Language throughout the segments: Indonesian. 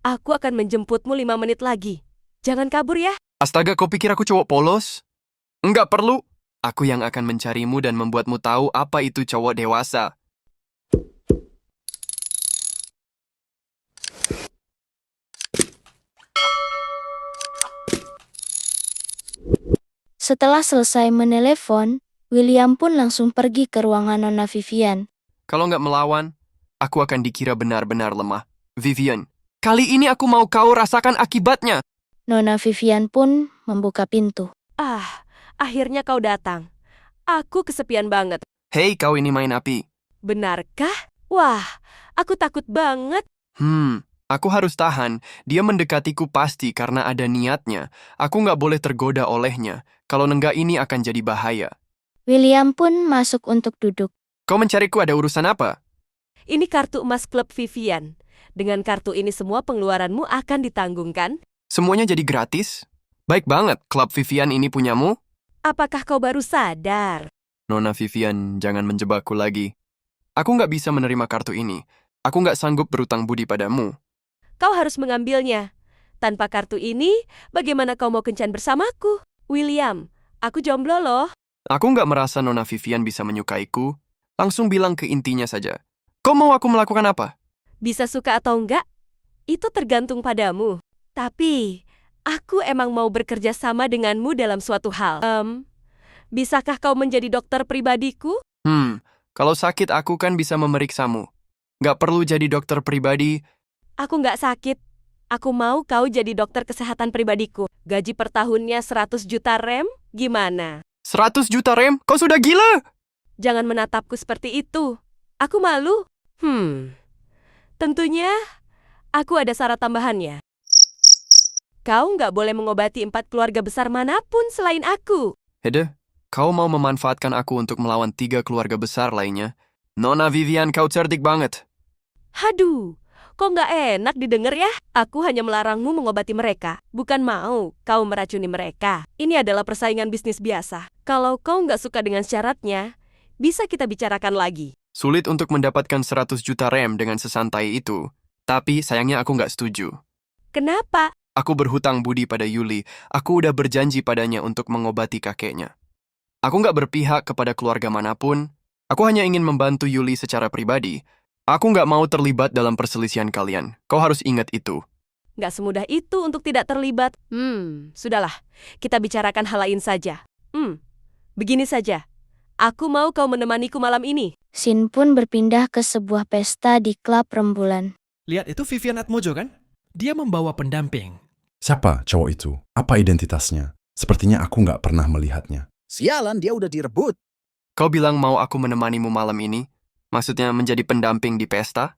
Aku akan menjemputmu 5 menit lagi. Jangan kabur ya. Astaga, kau pikir aku cowok polos? Enggak perlu. Aku yang akan mencarimu dan membuatmu tahu apa itu cowok dewasa. Setelah selesai menelepon, William pun langsung pergi ke ruangan Nona Vivian. Kalau nggak melawan, aku akan dikira benar-benar lemah. Vivian, kali ini aku mau kau rasakan akibatnya. Nona Vivian pun membuka pintu. Akhirnya kau datang. Aku kesepian banget. Hei, kau ini main api. Benarkah? Wah, aku takut banget. Aku harus tahan. Dia mendekatiku pasti karena ada niatnya. Aku nggak boleh tergoda olehnya. Kalau nenggak ini akan jadi bahaya. William pun masuk untuk duduk. Kau mencariku ada urusan apa? Ini kartu emas klub Vivian. Dengan kartu ini semua pengeluaranmu akan ditanggungkan. Semuanya jadi gratis? Baik banget, klub Vivian ini punyamu? Apakah kau baru sadar? Nona Vivian, jangan menjebakku lagi. Aku nggak bisa menerima kartu ini. Aku nggak sanggup berutang budi padamu. Kau harus mengambilnya. Tanpa kartu ini, bagaimana kau mau kencan bersamaku? William, aku jomblo loh. Aku nggak merasa Nona Vivian bisa menyukaiku. Langsung bilang ke intinya saja. Kau mau aku melakukan apa? Bisa suka atau enggak, itu tergantung padamu. Tapi, aku emang mau bekerja sama denganmu dalam suatu hal. Bisakah kau menjadi dokter pribadiku? Kalau sakit aku kan bisa memeriksamu. Nggak perlu jadi dokter pribadi. Aku nggak sakit. Aku mau kau jadi dokter kesehatan pribadiku. Gaji per tahunnya 100 juta rem, gimana? 100 juta rem? Kau sudah gila? Jangan menatapku seperti itu. Aku malu. Tentunya, aku ada syarat tambahannya. Kau nggak boleh mengobati 4 keluarga besar manapun selain aku. Hede, kau mau memanfaatkan aku untuk melawan 3 keluarga besar lainnya? Nona Vivian, kau cerdik banget. Haduh, kok nggak enak didengar ya? Aku hanya melarangmu mengobati mereka, bukan mau kau meracuni mereka. Ini adalah persaingan bisnis biasa. Kalau kau nggak suka dengan syaratnya, bisa kita bicarakan lagi. Sulit untuk mendapatkan 100 juta rem dengan sesantai itu. Tapi sayangnya aku nggak setuju. Kenapa? Aku berhutang budi pada Yuli. Aku udah berjanji padanya untuk mengobati kakeknya. Aku nggak berpihak kepada keluarga manapun. Aku hanya ingin membantu Yuli secara pribadi. Aku nggak mau terlibat dalam perselisihan kalian. Kau harus ingat itu. Nggak semudah itu untuk tidak terlibat. Sudahlah. Kita bicarakan hal lain saja. Begini saja. Aku mau kau menemaniku malam ini. Sin pun berpindah ke sebuah pesta di klub rembulan. Lihat, itu Vivian Atmojo kan? Dia membawa pendamping. Siapa cowok itu? Apa identitasnya? Sepertinya aku nggak pernah melihatnya. Sialan, dia udah direbut. Kau bilang mau aku menemanimu malam ini? Maksudnya menjadi pendamping di pesta?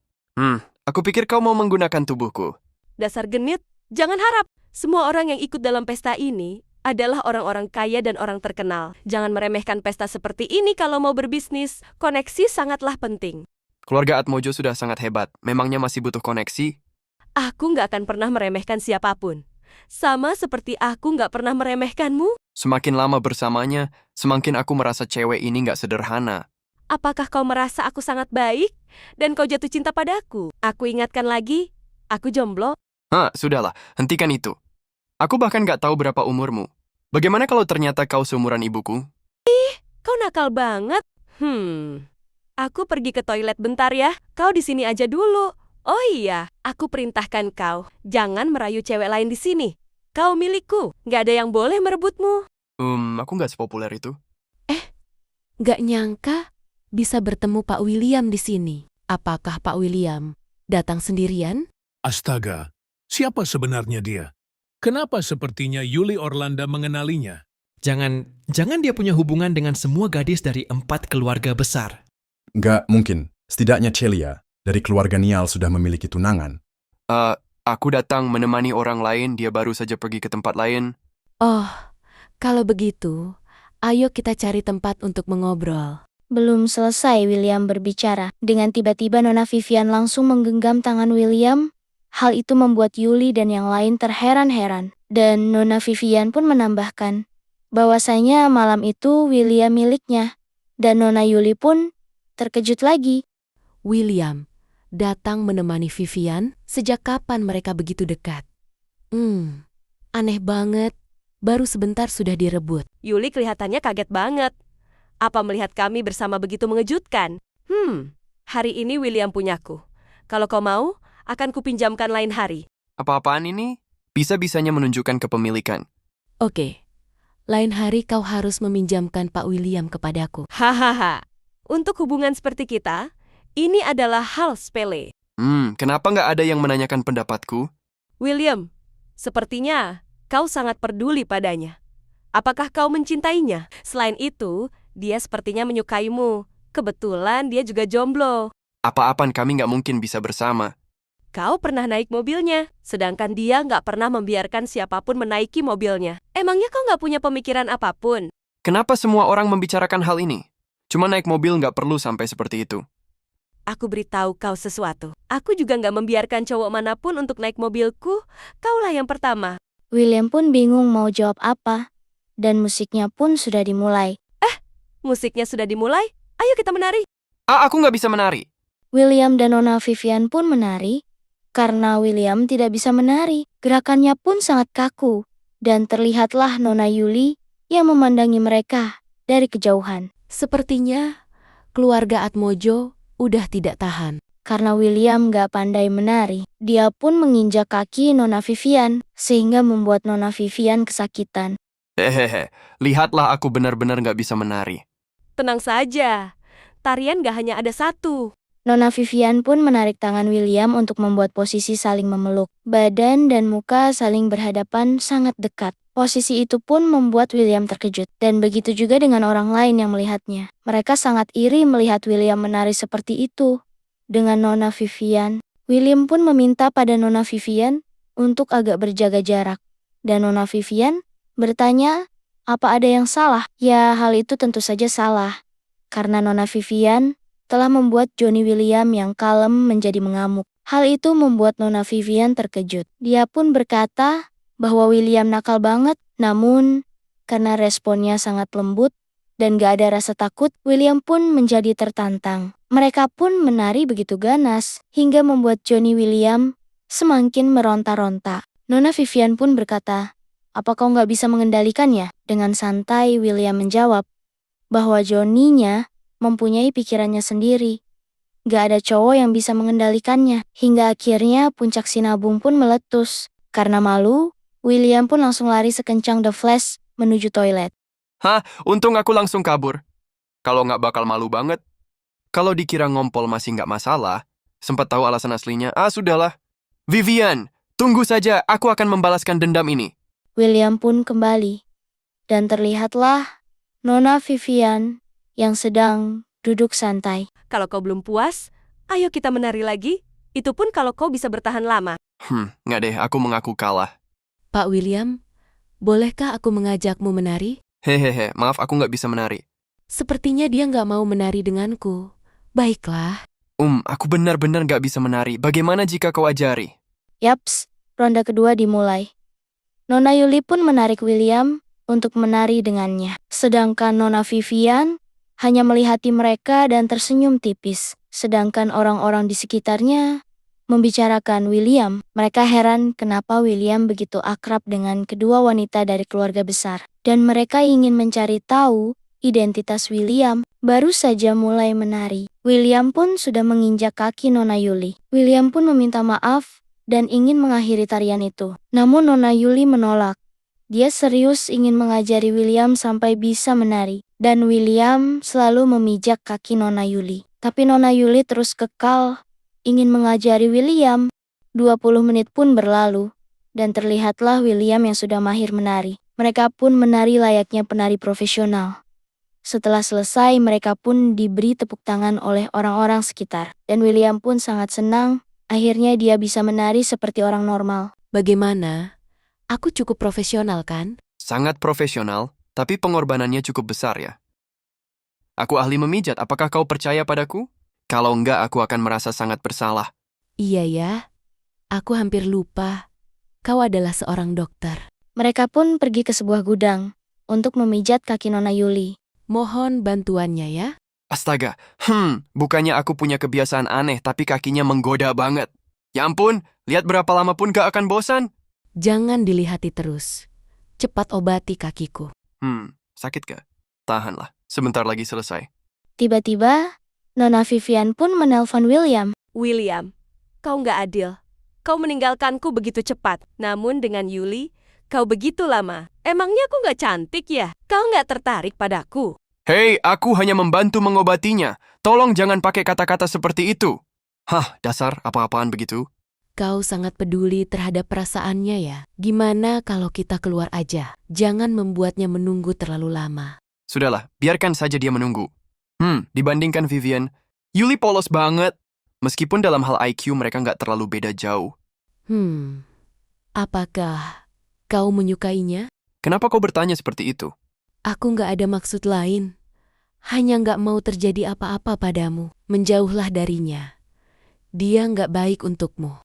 Aku pikir kau mau menggunakan tubuhku. Dasar genit, jangan harap. Semua orang yang ikut dalam pesta ini adalah orang-orang kaya dan orang terkenal. Jangan meremehkan pesta seperti ini kalau mau berbisnis. Koneksi sangatlah penting. Keluarga Atmojo sudah sangat hebat. Memangnya masih butuh koneksi? Aku nggak akan pernah meremehkan siapapun. Sama seperti aku nggak pernah meremehkanmu. Semakin lama bersamanya, semakin aku merasa cewek ini nggak sederhana. Apakah kau merasa aku sangat baik dan kau jatuh cinta padaku? Aku ingatkan lagi, aku jomblo. Sudahlah, hentikan itu. Aku bahkan nggak tahu berapa umurmu. Bagaimana kalau ternyata kau seumuran ibuku? Kau nakal banget. Aku pergi ke toilet bentar ya. Kau di sini aja dulu. Oh iya, aku perintahkan kau. Jangan merayu cewek lain di sini. Kau milikku. Nggak ada yang boleh merebutmu. Aku nggak sepopuler itu. Nggak nyangka bisa bertemu Pak William di sini. Apakah Pak William datang sendirian? Astaga, siapa sebenarnya dia? Kenapa sepertinya Yuli Orlanda mengenalinya? Jangan dia punya hubungan dengan semua gadis dari 4 keluarga besar. Nggak mungkin. Setidaknya Celia dari keluarga Nial sudah memiliki tunangan. Aku datang menemani orang lain, dia baru saja pergi ke tempat lain. Oh, kalau begitu, ayo kita cari tempat untuk mengobrol. Belum selesai William berbicara. Dengan tiba-tiba Nona Vivian langsung menggenggam tangan William. Hal itu membuat Yuli dan yang lain terheran-heran. Dan Nona Vivian pun menambahkan bahwasanya malam itu William miliknya. Dan Nona Yuli pun terkejut lagi. William, datang menemani Vivian? Sejak kapan mereka begitu dekat? Aneh banget. Baru sebentar sudah direbut. Yuli kelihatannya kaget banget. Apa melihat kami bersama begitu mengejutkan? Hari ini William punyaku. Kalau kau mau, akan kupinjamkan lain hari. Apa-apaan ini? Bisa-bisanya menunjukkan kepemilikan. Oke, lain hari kau harus meminjamkan Pak William kepadaku. Hahaha. Untuk hubungan seperti kita, ini adalah hal sepele. Kenapa nggak ada yang menanyakan pendapatku? William, sepertinya kau sangat peduli padanya. Apakah kau mencintainya? Selain itu, dia sepertinya menyukaimu. Kebetulan dia juga jomblo. Apa-apaan kami nggak mungkin bisa bersama. Kau pernah naik mobilnya, sedangkan dia nggak pernah membiarkan siapapun menaiki mobilnya. Emangnya kau nggak punya pemikiran apapun? Kenapa semua orang membicarakan hal ini? Cuma naik mobil nggak perlu sampai seperti itu. Aku beritahu kau sesuatu. Aku juga nggak membiarkan cowok manapun untuk naik mobilku. Kaulah yang pertama. William pun bingung mau jawab apa, dan musiknya pun sudah dimulai. Musiknya sudah dimulai? Ayo kita menari. Aku nggak bisa menari. William dan Nona Vivian pun menari. Karena William tidak bisa menari, gerakannya pun sangat kaku. Dan terlihatlah Nona Yuli yang memandangi mereka dari kejauhan. Sepertinya keluarga Atmojo udah tidak tahan. Karena William gak pandai menari, dia pun menginjak kaki Nona Vivian, sehingga membuat Nona Vivian kesakitan. Hehehe, lihatlah aku benar-benar nggak bisa menari. Tenang saja. Tarian gak hanya ada satu. Nona Vivian pun menarik tangan William untuk membuat posisi saling memeluk. Badan dan muka saling berhadapan sangat dekat. Posisi itu pun membuat William terkejut. Dan begitu juga dengan orang lain yang melihatnya. Mereka sangat iri melihat William menari seperti itu. Dengan Nona Vivian, William pun meminta pada Nona Vivian untuk agak berjaga jarak. Dan Nona Vivian bertanya, apa ada yang salah? Ya, hal itu tentu saja salah. Karena Nona Vivian telah membuat Johnny William yang kalem menjadi mengamuk. Hal itu membuat Nona Vivian terkejut. Dia pun berkata bahwa William nakal banget, namun karena responnya sangat lembut dan gak ada rasa takut, William pun menjadi tertantang. Mereka pun menari begitu ganas, hingga membuat Johnny William semakin meronta-ronta. Nona Vivian pun berkata, apa kau gak bisa mengendalikannya? Dengan santai William menjawab bahwa Johnny-nya mempunyai pikirannya sendiri. Gak ada cowok yang bisa mengendalikannya. Hingga akhirnya puncak sinabung pun meletus. Karena malu, William pun langsung lari sekencang The Flash menuju toilet. Untung aku langsung kabur. Kalau nggak bakal malu banget. Kalau dikira ngompol masih nggak masalah, sempat tahu alasan aslinya, sudahlah. Vivian, tunggu saja, aku akan membalaskan dendam ini. William pun kembali. Dan terlihatlah Nona Vivian yang sedang duduk santai. Kalau kau belum puas, ayo kita menari lagi. Itu pun kalau kau bisa bertahan lama. Nggak deh, aku mengaku kalah. Pak William, bolehkah aku mengajakmu menari? Hehehe, maaf aku nggak bisa menari. Sepertinya dia nggak mau menari denganku. Baiklah. Aku benar-benar nggak bisa menari. Bagaimana jika kau ajari? Yaps, ronde kedua dimulai. Nona Yuli pun menarik William untuk menari dengannya. Sedangkan Nona Vivian hanya melihati mereka dan tersenyum tipis. Sedangkan orang-orang di sekitarnya membicarakan William. Mereka heran kenapa William begitu akrab dengan kedua wanita dari keluarga besar. Dan mereka ingin mencari tahu identitas William. Baru saja mulai menari, William pun sudah menginjak kaki Nona Yuli. William pun meminta maaf dan ingin mengakhiri tarian itu. Namun Nona Yuli menolak. Dia serius ingin mengajari William sampai bisa menari. Dan William selalu memijak kaki Nona Yuli. Tapi Nona Yuli terus kekal ingin mengajari William. 20 menit pun berlalu. Dan terlihatlah William yang sudah mahir menari. Mereka pun menari layaknya penari profesional. Setelah selesai, mereka pun diberi tepuk tangan oleh orang-orang sekitar. Dan William pun sangat senang, akhirnya dia bisa menari seperti orang normal. Bagaimana? Aku cukup profesional kan? Sangat profesional, tapi pengorbanannya cukup besar ya. Aku ahli memijat, apakah kau percaya padaku? Kalau enggak, aku akan merasa sangat bersalah. Iya ya, aku hampir lupa. Kau adalah seorang dokter. Mereka pun pergi ke sebuah gudang untuk memijat kaki Nona Yuli. Mohon bantuannya ya. Astaga, bukannya aku punya kebiasaan aneh tapi kakinya menggoda banget. Ya ampun, lihat berapa lama pun gak akan bosan. Jangan dilihati terus. Cepat obati kakiku. Sakit gak? Tahanlah, sebentar lagi selesai. Tiba-tiba, Nona Vivian pun menelpon William. William, kau nggak adil. Kau meninggalkanku begitu cepat. Namun dengan Yuli, kau begitu lama. Emangnya aku nggak cantik ya? Kau nggak tertarik padaku? Hei, aku hanya membantu mengobatinya. Tolong jangan pakai kata-kata seperti itu. Hah, dasar apa-apaan begitu? Kau sangat peduli terhadap perasaannya ya. Gimana kalau kita keluar aja? Jangan membuatnya menunggu terlalu lama. Sudahlah, biarkan saja dia menunggu. Dibandingkan Vivian, Yuli polos banget. Meskipun dalam hal IQ mereka nggak terlalu beda jauh. Apakah kau menyukainya? Kenapa kau bertanya seperti itu? Aku nggak ada maksud lain. Hanya nggak mau terjadi apa-apa padamu. Menjauhlah darinya. Dia nggak baik untukmu.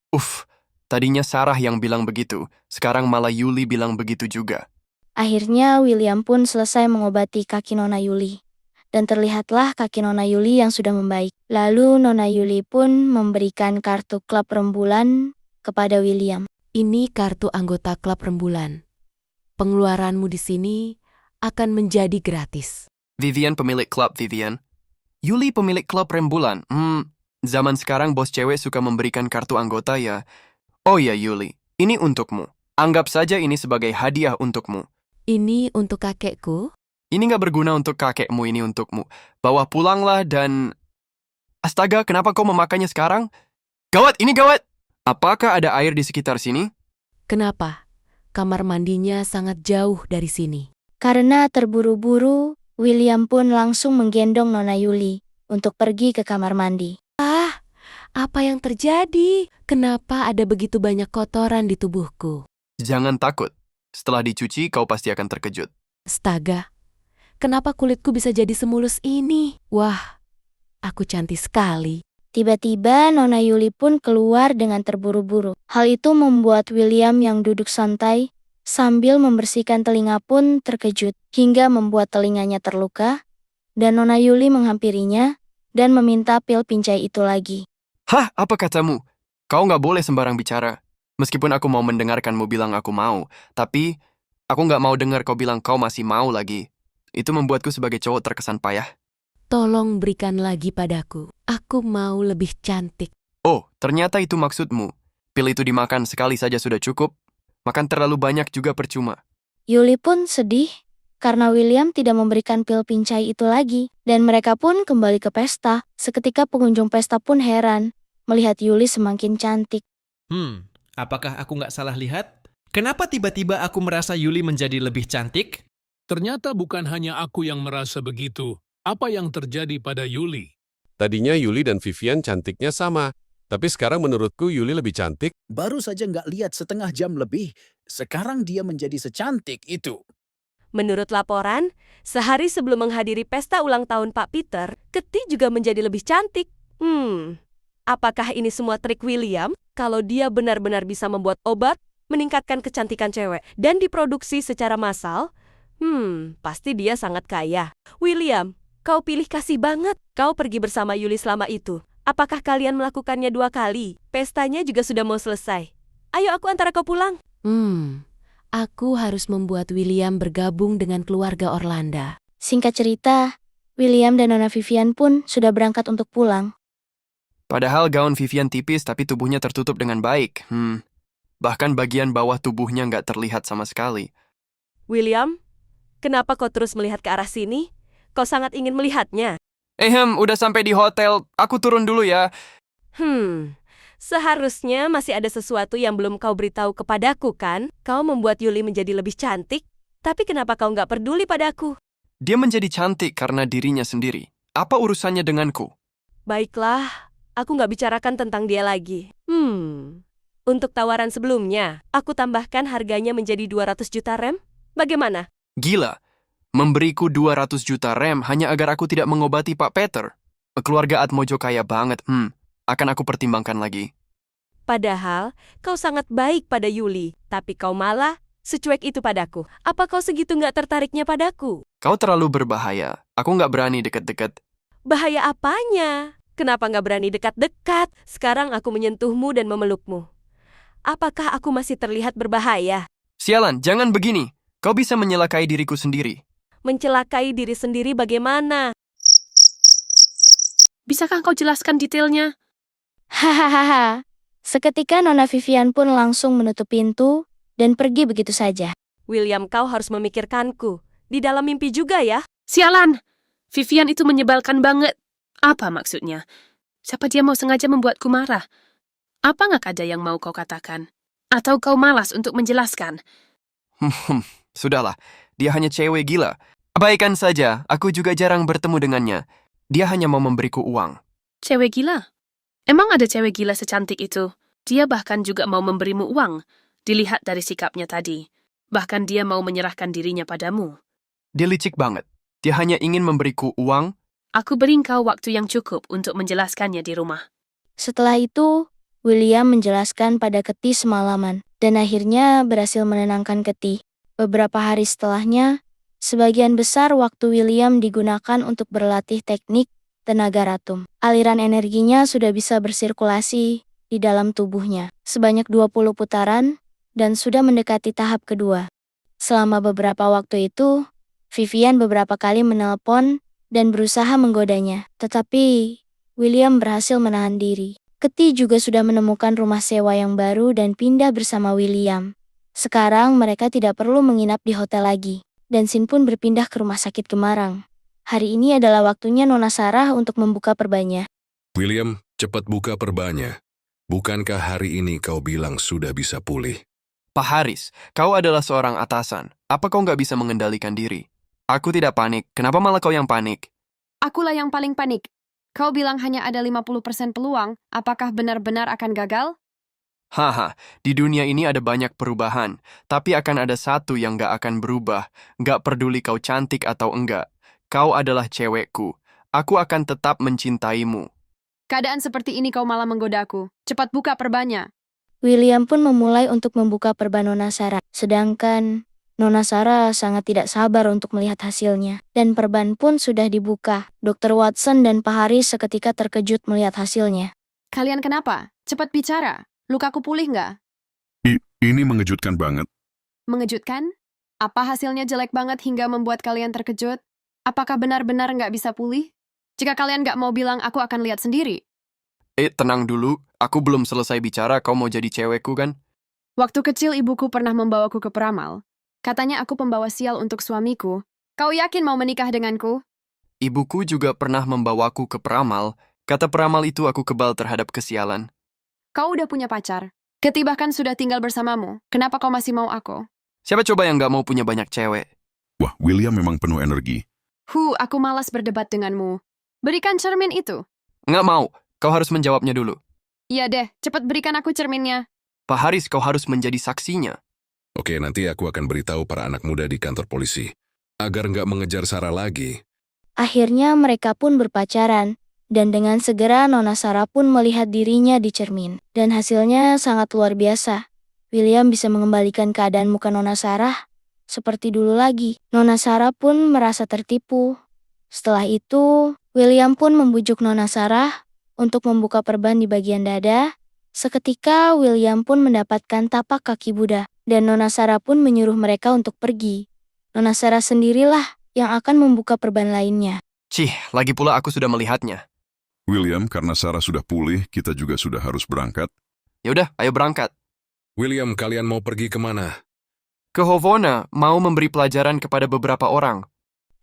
Tadinya Sarah yang bilang begitu. Sekarang malah Yuli bilang begitu juga. Akhirnya William pun selesai mengobati kaki Nona Yuli. Dan terlihatlah kaki Nona Yuli yang sudah membaik. Lalu Nona Yuli pun memberikan kartu klub rembulan kepada William. Ini kartu anggota klub rembulan. Pengeluaranmu di sini akan menjadi gratis. Vivian pemilik klub Vivian. Yuli pemilik klub rembulan. Zaman sekarang bos cewek suka memberikan kartu anggota ya. Oh ya Yuli, ini untukmu. Anggap saja ini sebagai hadiah untukmu. Ini untuk kakekku. Ini nggak berguna untuk kakekmu, ini untukmu. Bawa pulanglah dan... Astaga, kenapa kau memakainya sekarang? Gawat, ini gawat! Apakah ada air di sekitar sini? Kenapa? Kamar mandinya sangat jauh dari sini. Karena terburu-buru, William pun langsung menggendong Nona Yuli untuk pergi ke kamar mandi. Apa yang terjadi? Kenapa ada begitu banyak kotoran di tubuhku? Jangan takut. Setelah dicuci, kau pasti akan terkejut. Astaga, kenapa kulitku bisa jadi semulus ini? Wah, aku cantik sekali. Tiba-tiba Nona Yuli pun keluar dengan terburu-buru. Hal itu membuat William yang duduk santai sambil membersihkan telinga pun terkejut hingga membuat telinganya terluka, dan Nona Yuli menghampirinya dan meminta pil pincai itu lagi. Hah, apa katamu? Kau nggak boleh sembarang bicara. Meskipun aku mau mendengarkanmu bilang aku mau, tapi aku nggak mau dengar kau bilang kau masih mau lagi. Itu membuatku sebagai cowok terkesan payah. Tolong berikan lagi padaku. Aku mau lebih cantik. Oh, ternyata itu maksudmu. Pil itu dimakan sekali saja sudah cukup. Makan terlalu banyak juga percuma. Yuli pun sedih karena William tidak memberikan pil pincai itu lagi, dan mereka pun kembali ke pesta. Seketika pengunjung pesta pun heran melihat Yuli semakin cantik. Apakah aku nggak salah lihat? Kenapa tiba-tiba aku merasa Yuli menjadi lebih cantik? Ternyata bukan hanya aku yang merasa begitu. Apa yang terjadi pada Yuli? Tadinya Yuli dan Vivian cantiknya sama, tapi sekarang menurutku Yuli lebih cantik. Baru saja nggak lihat setengah jam lebih, sekarang dia menjadi secantik itu. Menurut laporan, sehari sebelum menghadiri pesta ulang tahun Pak Peter, Ketty juga menjadi lebih cantik. Apakah ini semua trik William? Kalau dia benar-benar bisa membuat obat, meningkatkan kecantikan cewek, dan diproduksi secara massal, pasti dia sangat kaya. William, kau pilih kasih banget. Kau pergi bersama Yuli selama itu. Apakah kalian melakukannya 2 kali? Pestanya juga sudah mau selesai. Ayo aku antar kau pulang. Aku harus membuat William bergabung dengan keluarga Orlando. Singkat cerita, William dan Nona Vivian pun sudah berangkat untuk pulang. Padahal gaun Vivian tipis tapi tubuhnya tertutup dengan baik. Bahkan bagian bawah tubuhnya nggak terlihat sama sekali. William, kenapa kau terus melihat ke arah sini? Kau sangat ingin melihatnya. Udah sampai di hotel. Aku turun dulu ya. Seharusnya masih ada sesuatu yang belum kau beritahu kepadaku kan? Kau membuat Yuli menjadi lebih cantik, tapi kenapa kau nggak peduli padaku? Dia menjadi cantik karena dirinya sendiri. Apa urusannya denganku? Baiklah, aku nggak bicarakan tentang dia lagi. Untuk tawaran sebelumnya, aku tambahkan harganya menjadi 200 juta rem. Bagaimana? Gila. Memberiku 200 juta rem hanya agar aku tidak mengobati Pak Peter. Keluarga Atmojo kaya banget. Akan aku pertimbangkan lagi. Padahal, kau sangat baik pada Yuli, tapi kau malah secuek itu padaku. Apa kau segitu nggak tertariknya padaku? Kau terlalu berbahaya. Aku nggak berani deket-deket. Bahaya apanya? Kenapa nggak berani dekat-dekat? Sekarang aku menyentuhmu dan memelukmu. Apakah aku masih terlihat berbahaya? Sialan, jangan begini. Kau bisa menyelakai diriku sendiri. Mencelakai diri sendiri bagaimana? Bisakah kau jelaskan detailnya? Hahaha. Seketika Nona Vivian pun langsung menutup pintu dan pergi begitu saja. William, kau harus memikirkanku. Di dalam mimpi juga ya? Sialan! Vivian itu menyebalkan banget. Apa maksudnya? Siapa dia mau sengaja membuatku marah? Apa nggak ada yang mau kau katakan? Atau kau malas untuk menjelaskan? Sudahlah, dia hanya cewek gila. Abaikan saja, aku juga jarang bertemu dengannya. Dia hanya mau memberiku uang. Cewek gila? Emang ada cewek gila secantik itu? Dia bahkan juga mau memberimu uang. Dilihat dari sikapnya tadi. Bahkan dia mau menyerahkan dirinya padamu. Dia licik banget. Dia hanya ingin memberiku uang. Aku beri kau waktu yang cukup untuk menjelaskannya di rumah. Setelah itu, William menjelaskan pada Keti semalaman dan akhirnya berhasil menenangkan Keti. Beberapa hari setelahnya, sebagian besar waktu William digunakan untuk berlatih teknik tenaga ratum. Aliran energinya sudah bisa bersirkulasi di dalam tubuhnya, sebanyak 20 putaran, dan sudah mendekati tahap kedua. Selama beberapa waktu itu, Vivian beberapa kali menelpon dan berusaha menggodanya, tetapi William berhasil menahan diri. Keti juga sudah menemukan rumah sewa yang baru dan pindah bersama William. Sekarang mereka tidak perlu menginap di hotel lagi, dan Sin pun berpindah ke rumah sakit Gemarang. Hari ini adalah waktunya Nona Sarah untuk membuka perbannya. William, cepat buka perbannya. Bukankah hari ini kau bilang sudah bisa pulih? Pak Haris, kau adalah seorang atasan. Apa kau nggak bisa mengendalikan diri? Aku tidak panik. Kenapa malah kau yang panik? Akulah yang paling panik. Kau bilang hanya ada 50% peluang. Apakah benar-benar akan gagal? Haha, di dunia ini ada banyak perubahan. Tapi akan ada satu yang nggak akan berubah. Nggak peduli kau cantik atau enggak. Kau adalah cewekku. Aku akan tetap mencintaimu. Keadaan seperti ini kau malah menggodaku. Cepat buka perbannya. William pun memulai untuk membuka perban Nona Sarah. Sedangkan Nona Sarah sangat tidak sabar untuk melihat hasilnya. Dan perban pun sudah dibuka. Dr. Watson dan Pak Haris seketika terkejut melihat hasilnya. Kalian kenapa? Cepat bicara. Lukaku pulih nggak? Ini mengejutkan banget. Mengejutkan? Apa hasilnya jelek banget hingga membuat kalian terkejut? Apakah benar-benar nggak bisa pulih? Jika kalian nggak mau bilang, aku akan lihat sendiri. Tenang dulu. Aku belum selesai bicara, kau mau jadi cewekku kan? Waktu kecil ibuku pernah membawaku ke peramal. Katanya aku pembawa sial untuk suamiku. Kau yakin mau menikah denganku? Ibuku juga pernah membawaku ke peramal. Kata peramal itu aku kebal terhadap kesialan. Kau udah punya pacar. Keti bahkan sudah tinggal bersamamu. Kenapa kau masih mau aku? Siapa coba yang nggak mau punya banyak cewek? Wah, William memang penuh energi. Aku malas berdebat denganmu. Berikan cermin itu. Nggak mau. Kau harus menjawabnya dulu. Iya deh, cepat berikan aku cerminnya. Pak Haris, kau harus menjadi saksinya. Oke, nanti aku akan beritahu para anak muda di kantor polisi. Agar nggak mengejar Sarah lagi. Akhirnya mereka pun berpacaran. Dan dengan segera Nona Sarah pun melihat dirinya di cermin. Dan hasilnya sangat luar biasa. William bisa mengembalikan keadaan muka Nona Sarah seperti dulu lagi. Nona Sarah pun merasa tertipu. Setelah itu, William pun membujuk Nona Sarah untuk membuka perban di bagian dada. Seketika William pun mendapatkan tapak kaki Buddha. Dan Nona Sarah pun menyuruh mereka untuk pergi. Nona Sarah sendirilah yang akan membuka perban lainnya. Cih, lagi pula aku sudah melihatnya. William, karena Sarah sudah pulih, kita juga sudah harus berangkat. Yaudah, ayo berangkat. William, kalian mau pergi kemana? Ke Hovona, mau memberi pelajaran kepada beberapa orang.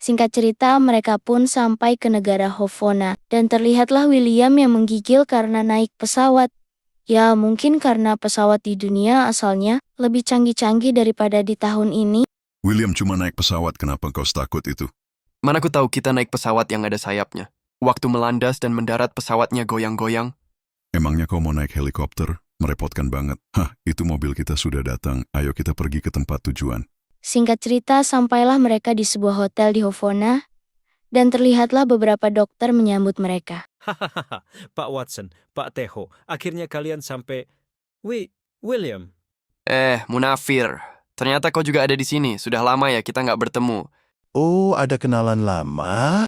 Singkat cerita, mereka pun sampai ke negara Hovona. Dan terlihatlah William yang menggigil karena naik pesawat. Ya, mungkin karena pesawat di dunia asalnya lebih canggih-canggih daripada di tahun ini. William cuma naik pesawat, kenapa kau takut itu? Mana aku tahu kita naik pesawat yang ada sayapnya. Waktu melandas dan mendarat pesawatnya goyang-goyang. Emangnya kau mau naik helikopter? Merepotkan banget. Hah, itu mobil kita sudah datang. Ayo kita pergi ke tempat tujuan. Singkat cerita, sampailah mereka di sebuah hotel di Hovona. Dan terlihatlah beberapa dokter menyambut mereka. Hahaha, Pak Watson, Pak Teho, akhirnya kalian sampai... William. Munafir. Ternyata kau juga ada di sini. Sudah lama ya kita nggak bertemu. Oh, ada kenalan lama?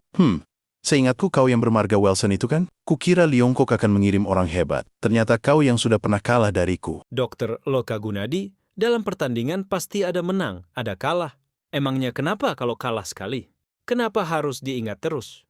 Seingatku kau yang bermarga Wilson itu kan? Kukira Leongkok akan mengirim orang hebat. Ternyata kau yang sudah pernah kalah dariku. Dokter Loka Gunadi, dalam pertandingan pasti ada menang, ada kalah. Emangnya kenapa kalau kalah sekali? Kenapa harus diingat terus?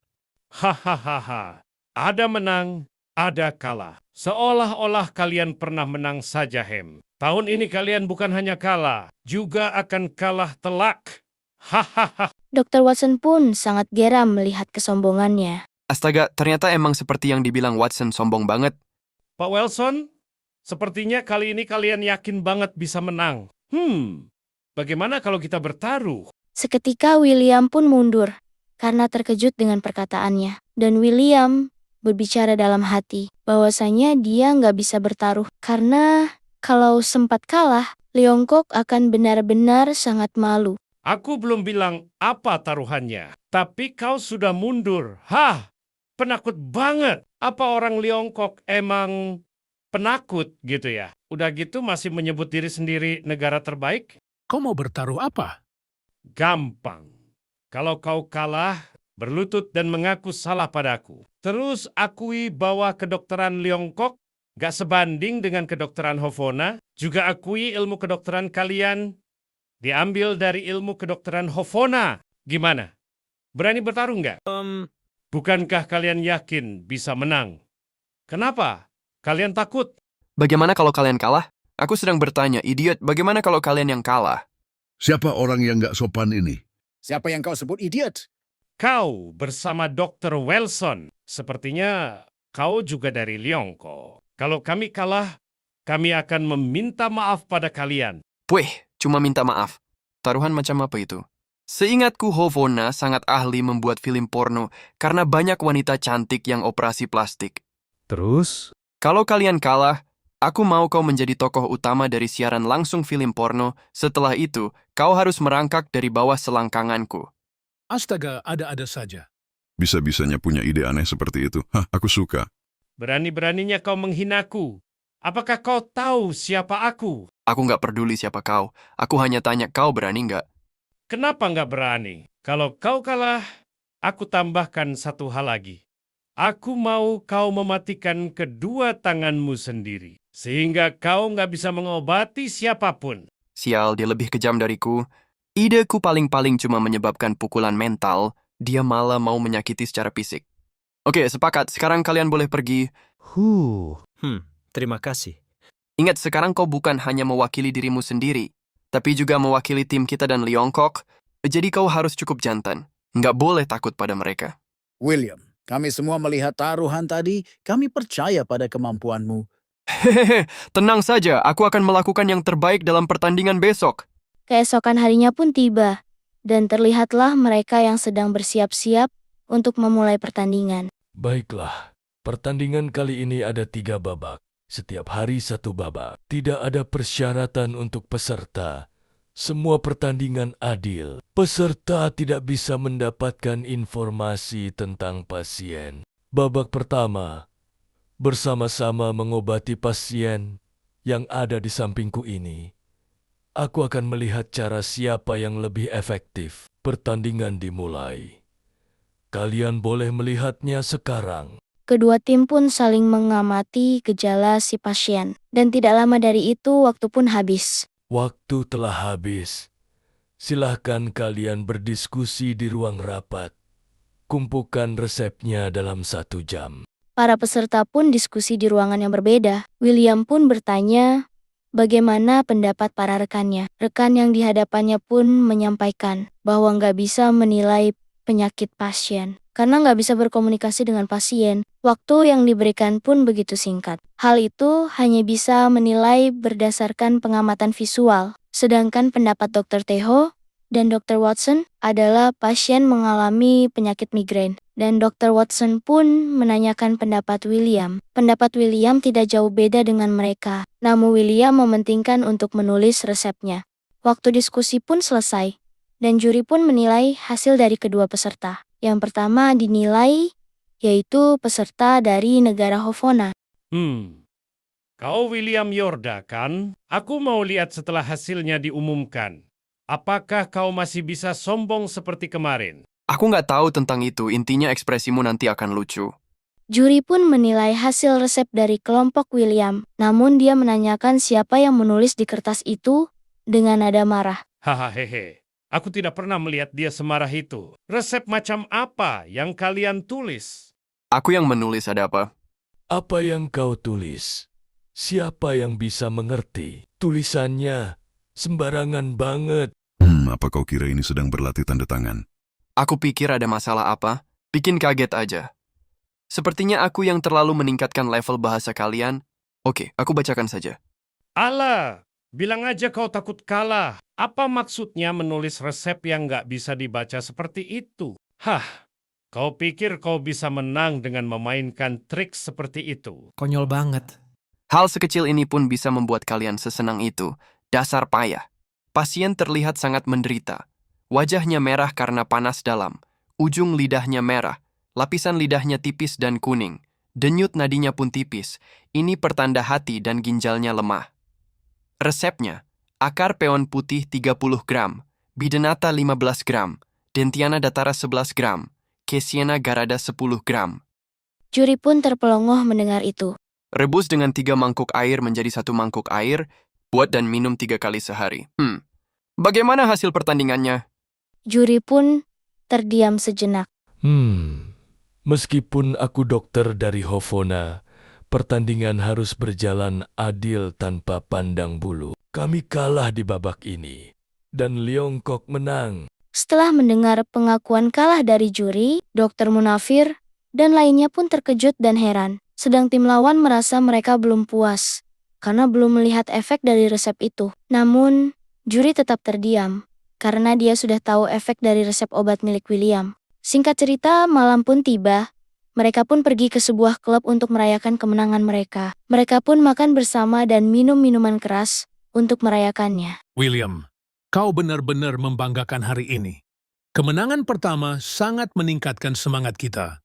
Hahaha, ada menang, ada kalah. Seolah-olah kalian pernah menang saja, Hem. Tahun ini kalian bukan hanya kalah, juga akan kalah telak. Hahaha. Dr. Watson pun sangat geram melihat kesombongannya. Astaga, ternyata emang seperti yang dibilang Watson, sombong banget. Pak Wilson, sepertinya kali ini kalian yakin banget bisa menang. Bagaimana kalau kita bertaruh? Seketika William pun mundur karena terkejut dengan perkataannya. Dan William berbicara dalam hati bahwasanya dia nggak bisa bertaruh karena kalau sempat kalah, Leongkok akan benar-benar sangat malu. Aku belum bilang apa taruhannya, tapi kau sudah mundur. Penakut banget. Apa orang Leongkok emang penakut gitu ya? Udah gitu masih menyebut diri sendiri negara terbaik? Kau mau bertaruh apa? Gampang. Kalau kau kalah, berlutut dan mengaku salah padaku. Terus akui bahwa kedokteran Leongkok gak sebanding dengan kedokteran Hovona. Juga akui ilmu kedokteran kalian diambil dari ilmu kedokteran Hovona. Gimana? Berani bertarung nggak? Bukankah kalian yakin bisa menang? Kenapa? Kalian takut? Bagaimana kalau kalian kalah? Aku sedang bertanya, idiot, bagaimana kalau kalian yang kalah? Siapa orang yang nggak sopan ini? Siapa yang kau sebut idiot? Kau bersama Dr. Wilson. Sepertinya kau juga dari Leongkok. Kalau kami kalah, kami akan meminta maaf pada kalian. Puih, cuma minta maaf. Taruhan macam apa itu? Seingatku Hovona sangat ahli membuat film porno karena banyak wanita cantik yang operasi plastik. Terus? Kalau kalian kalah, aku mau kau menjadi tokoh utama dari siaran langsung film porno. Setelah itu, kau harus merangkak dari bawah selangkanganku. Astaga, ada-ada saja. Bisa-bisanya punya ide aneh seperti itu. Aku suka. Berani-beraninya kau menghinaku. Apakah kau tahu siapa aku? Aku nggak peduli siapa kau. Aku hanya tanya kau berani nggak? Kenapa nggak berani? Kalau kau kalah, aku tambahkan satu hal lagi. Aku mau kau mematikan kedua tanganmu sendiri. Sehingga kau nggak bisa mengobati siapapun. Sial, dia lebih kejam dariku. Ideku paling-paling cuma menyebabkan pukulan mental. Dia malah mau menyakiti secara fisik. Oke, sepakat. Sekarang kalian boleh pergi. Terima kasih. Ingat, sekarang kau bukan hanya mewakili dirimu sendiri, tapi juga mewakili tim kita dan Leongkok. Jadi kau harus cukup jantan. Nggak boleh takut pada mereka. William, kami semua melihat taruhan tadi. Kami percaya pada kemampuanmu. Hehehe, tenang saja. Aku akan melakukan yang terbaik dalam pertandingan besok. Keesokan harinya pun tiba, dan terlihatlah mereka yang sedang bersiap-siap untuk memulai pertandingan. Baiklah, pertandingan kali ini ada 3 babak. Setiap hari 1 babak. Tidak ada persyaratan untuk peserta. Semua pertandingan adil. Peserta tidak bisa mendapatkan informasi tentang pasien. Babak pertama, bersama-sama mengobati pasien yang ada di sampingku ini. Aku akan melihat cara siapa yang lebih efektif. Pertandingan dimulai. Kalian boleh melihatnya sekarang. Kedua tim pun saling mengamati gejala si pasien. Dan tidak lama dari itu, waktu pun habis. Waktu telah habis. Silahkan kalian berdiskusi di ruang rapat. Kumpulkan resepnya dalam 1 jam. Para peserta pun diskusi di ruangan yang berbeda. William pun bertanya bagaimana pendapat para rekannya. Rekan yang di hadapannya pun menyampaikan bahwa nggak bisa menilai penyakit pasien. Karena nggak bisa berkomunikasi dengan pasien, waktu yang diberikan pun begitu singkat. Hal itu hanya bisa menilai berdasarkan pengamatan visual. Sedangkan pendapat Dr. Teho dan Dr. Watson adalah pasien mengalami penyakit migrain. Dan Dr. Watson pun menanyakan pendapat William. Pendapat William tidak jauh beda dengan mereka. Namun William mementingkan untuk menulis resepnya. Waktu diskusi pun selesai. Dan juri pun menilai hasil dari kedua peserta. Yang pertama dinilai yaitu peserta dari negara Hovona. Kau William Yorda kan? Aku mau lihat setelah hasilnya diumumkan. Apakah kau masih bisa sombong seperti kemarin? Aku nggak tahu tentang itu, intinya ekspresimu nanti akan lucu. Juri pun menilai hasil resep dari kelompok William, namun dia menanyakan siapa yang menulis di kertas itu dengan nada marah. Hahaha, aku tidak pernah melihat dia semarah itu. Resep macam apa yang kalian tulis? Aku yang menulis, ada apa? Apa yang kau tulis? Siapa yang bisa mengerti? Tulisannya sembarangan banget. Apa kau kira ini sedang berlatih tanda tangan? Aku pikir ada masalah apa? Bikin kaget aja. Sepertinya aku yang terlalu meningkatkan level bahasa kalian. Oke, aku bacakan saja. Alah, bilang aja kau takut kalah. Apa maksudnya menulis resep yang nggak bisa dibaca seperti itu? Kau pikir kau bisa menang dengan memainkan trik seperti itu? Konyol banget. Hal sekecil ini pun bisa membuat kalian sesenang itu. Dasar payah. Pasien terlihat sangat menderita. Wajahnya merah karena panas dalam. Ujung lidahnya merah. Lapisan lidahnya tipis dan kuning. Denyut nadinya pun tipis. Ini pertanda hati dan ginjalnya lemah. Resepnya, akar peon putih 30 gram, bidenata 15 gram, dentiana datara 11 gram, Caesiana garada 10 gram. Juri pun terpelongoh mendengar itu. Rebus dengan 3 mangkuk air menjadi 1 mangkuk air, buat dan minum 3 kali sehari. Bagaimana hasil pertandingannya? Juri pun terdiam sejenak. Meskipun aku dokter dari Hovona, pertandingan harus berjalan adil tanpa pandang bulu. Kami kalah di babak ini, dan Leongkok menang. Setelah mendengar pengakuan kalah dari juri, Dokter Munafir dan lainnya pun terkejut dan heran. Sedang tim lawan merasa mereka belum puas, karena belum melihat efek dari resep itu. Namun, juri tetap terdiam, karena dia sudah tahu efek dari resep obat milik William. Singkat cerita, malam pun tiba. Mereka pun pergi ke sebuah klub untuk merayakan kemenangan mereka. Mereka pun makan bersama dan minum minuman keras untuk merayakannya. William, kau benar-benar membanggakan hari ini. Kemenangan pertama sangat meningkatkan semangat kita.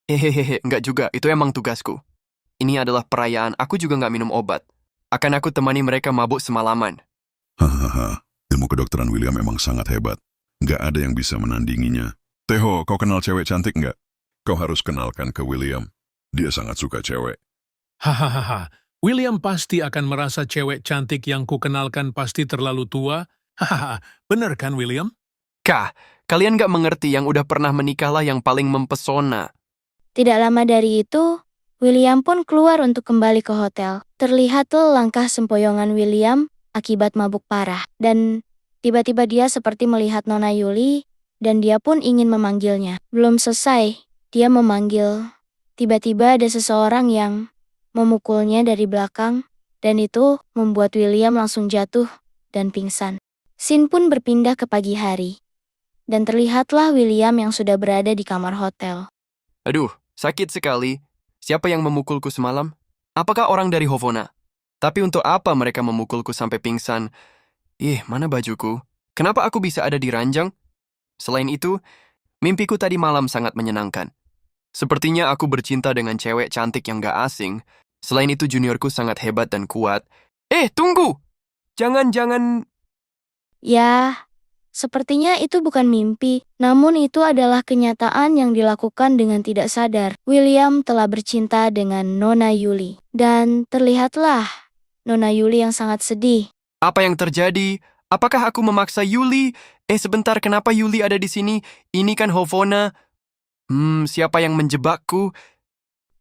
Hehehe, enggak juga, itu emang tugasku. Ini adalah perayaan, aku juga nggak minum obat. Akan aku temani mereka mabuk semalaman. Hahaha, ilmu kedokteran William memang sangat hebat. Nggak ada yang bisa menandinginya. Teho, kau kenal cewek cantik nggak? Kau harus kenalkan ke William. Dia sangat suka cewek. Hahaha, William pasti akan merasa cewek cantik yang kukenalkan pasti terlalu tua. Hahaha, benar kan William? Kah, kalian nggak mengerti yang udah pernah menikahlah yang paling mempesona. Tidak lama dari itu, William pun keluar untuk kembali ke hotel. Terlihat langkah sempoyongan William akibat mabuk parah. Dan tiba-tiba dia seperti melihat Nona Yuli, dan dia pun ingin memanggilnya. Belum selesai, dia memanggil. Tiba-tiba ada seseorang yang memukulnya dari belakang, dan itu membuat William langsung jatuh dan pingsan. Scene pun berpindah ke pagi hari. Dan terlihatlah William yang sudah berada di kamar hotel. Aduh, sakit sekali. Siapa yang memukulku semalam? Apakah orang dari Hovona? Tapi untuk apa mereka memukulku sampai pingsan? Mana bajuku? Kenapa aku bisa ada di ranjang? Selain itu, mimpiku tadi malam sangat menyenangkan. Sepertinya aku bercinta dengan cewek cantik yang gak asing. Selain itu juniorku sangat hebat dan kuat. Tunggu! Jangan... Ya, sepertinya itu bukan mimpi, namun itu adalah kenyataan yang dilakukan dengan tidak sadar. William telah bercinta dengan Nona Yuli. Dan terlihatlah Nona Yuli yang sangat sedih. Apa yang terjadi? Apakah aku memaksa Yuli? Sebentar, kenapa Yuli ada di sini? Ini kan Hovona. Siapa yang menjebakku?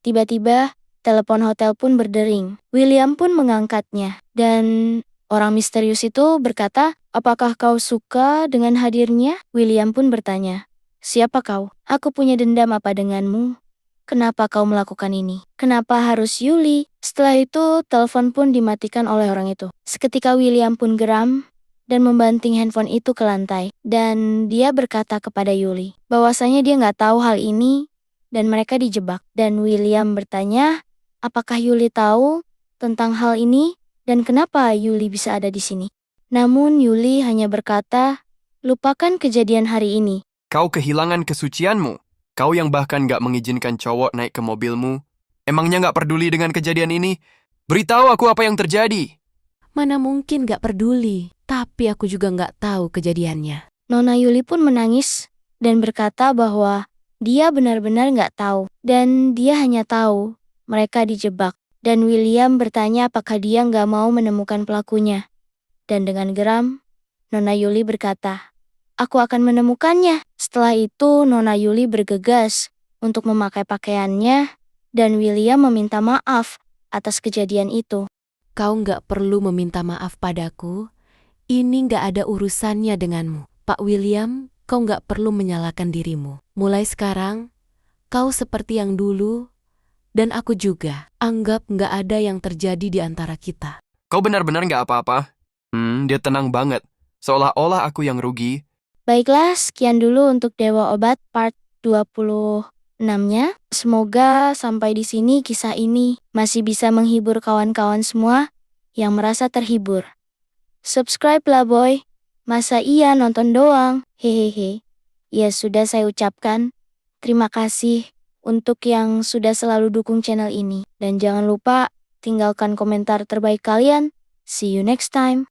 Tiba-tiba, telepon hotel pun berdering. William pun mengangkatnya. Dan orang misterius itu berkata, "Apakah kau suka dengan hadirnya?" William pun bertanya, "Siapa kau? Aku punya dendam apa denganmu? Kenapa kau melakukan ini? Kenapa harus Yuli?" Setelah itu, telepon pun dimatikan oleh orang itu. Seketika William pun geram dan membanting handphone itu ke lantai. Dan dia berkata kepada Yuli, bahwasanya dia nggak tahu hal ini dan mereka dijebak. Dan William bertanya, apakah Yuli tahu tentang hal ini dan kenapa Yuli bisa ada di sini? Namun Yuli hanya berkata, lupakan kejadian hari ini. Kau kehilangan kesucianmu. Kau yang bahkan gak mengizinkan cowok naik ke mobilmu. Emangnya gak peduli dengan kejadian ini? Beritahu aku apa yang terjadi. Mana mungkin gak peduli, tapi aku juga gak tahu kejadiannya. Nona Yuli pun menangis dan berkata bahwa dia benar-benar nggak tahu. Dan dia hanya tahu mereka dijebak. Dan William bertanya apakah dia nggak mau menemukan pelakunya. Dan dengan geram, Nona Yuli berkata, "Aku akan menemukannya." Setelah itu, Nona Yuli bergegas untuk memakai pakaiannya, dan William meminta maaf atas kejadian itu. Kau nggak perlu meminta maaf padaku. Ini nggak ada urusannya denganmu. Pak William, kau nggak perlu menyalahkan dirimu. Mulai sekarang, kau seperti yang dulu, dan aku juga. Anggap nggak ada yang terjadi di antara kita. Kau benar-benar nggak apa-apa? Dia tenang banget. Seolah-olah aku yang rugi. Baiklah, sekian dulu untuk Dewa Obat part 26-nya. Semoga sampai di sini kisah ini masih bisa menghibur kawan-kawan semua yang merasa terhibur. Subscribe lah boy. Masa iya nonton doang? Hehehe. Ya sudah saya ucapkan. Terima kasih untuk yang sudah selalu dukung channel ini. Dan jangan lupa tinggalkan komentar terbaik kalian. See you next time.